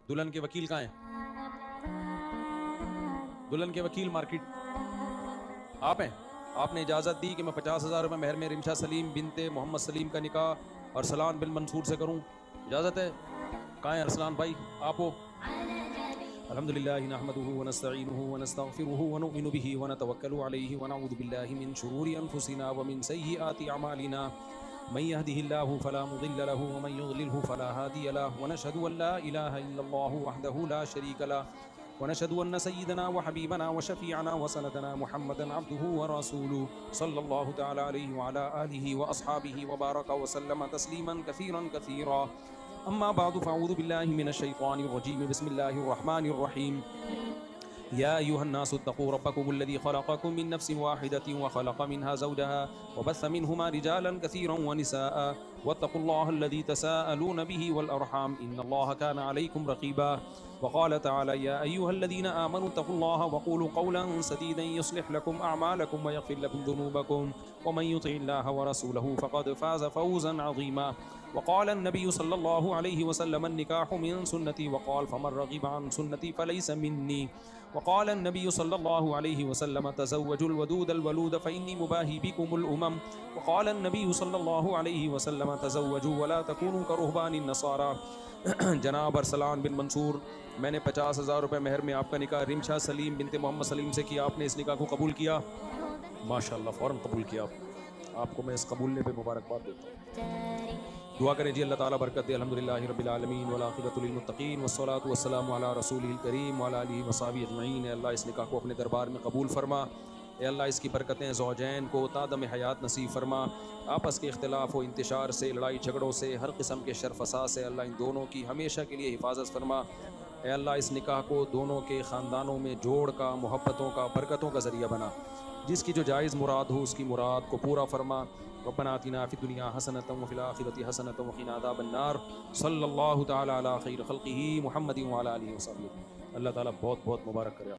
دلہن کے وکیل کہاں ہیں؟ دلہن کے وکیل مارکیٹ آپ ہیں. آپ نے اجازت دی کہ میں 50,000 روپے مہر میں رمشا سلیم بنت محمد سلیم کا نکاح ارسلان بن منصور سے کروں. اجازت ہے؟ کہاں ہیں ارسلان بھائی؟ آپ ہو؟ الحمدللہ نحمده ونستعینه ونستغفره ونؤمن به ونتوکل علیہ ونعوذ باللہ من شرور انفسنا ومن سیئات اعمالنا من يهده الله فلا مضل له ومن يضلله فلا هادي له ونشهد ان لا اله الا الله وحده لا شريك له ونشهد ان سيدنا وحبيبنا وشفيعنا وسندنا محمدا عبده ورسوله صلى الله تعالى عليه وعلى اله واصحابه وبارك وسلم تسليما كثيرا كثيرا. اما بعد فاعوذ بالله من الشيطان الرجيم بسم الله الرحمن الرحيم. يا أيها الناس اتقوا ربكم الذي خلقكم من نفس واحدة وخلق منها زوجها وبث منهما رجالا كثيرا ونساء واتقوا الله الذي تساءلون به والأرحام إن الله كان عليكم رقيبا. وقال تعالى يا أيها الذين آمنوا اتقوا الله وقولوا قولا سديدا يصلح لكم أعمالكم ويغفر لكم ذنوبكم ومن يطع الله ورسوله فقد فاز فوزا عظيما. وقال النبي صلى الله عليه وسلم النكاح من سنتي وقال فمن رغب عن سنتي فليس مني. وقال النبي صلى الله عليه وسلم تزوجوا الودود الولود فإني مباهي بكم الأمم. وقال النبي صلى الله عليه وسلم تزوجوا ولا تكونوا كرهبان النصارى. جناب ارسلان بن منصور، میں نے 50,000 روپے مہر میں آپ کا نکاح رمشا سلیم بنت محمد سلیم سے کیا. آپ نے اس نکاح کو قبول کیا؟ ماشاءاللہ فوراً قبول کیا. آپ کو میں اس قبولنے پہ مبارکباد دیتا ہوں. دعا کریں جی اللہ تعالیٰ برکت دے. الحمدللہ رب العالمین والعاقبۃ للمتقین والصلاۃ والسلام علی رسولہ الکریم وعلی آلہ وصحبہ اجمعین. اے اللہ اس نکاح کو اپنے دربار میں قبول فرما. اے اللہ اس کی برکتیں زوجین کو تادم حیات نصیب فرما. آپس کے اختلاف و انتشار سے، لڑائی جھگڑوں سے، ہر قسم کے شر فساد سے اللہ ان دونوں کی ہمیشہ کے لیے حفاظت فرما. اے اللہ اس نکاح کو دونوں کے خاندانوں میں جوڑ کا، محبتوں کا، برکتوں کا ذریعہ بنا. جس کی جو جائز مراد ہو اس کی مراد کو پورا فرما. ربنا آتنا فی الدنیا حسنۃ وفی الآخرۃ حسنۃ وقنا عذاب النار. صلی اللہ تعالی علی خیر خلقہ محمد وعلی آلہ وصحبہ. اللہ تعالیٰ بہت بہت مبارک کرے.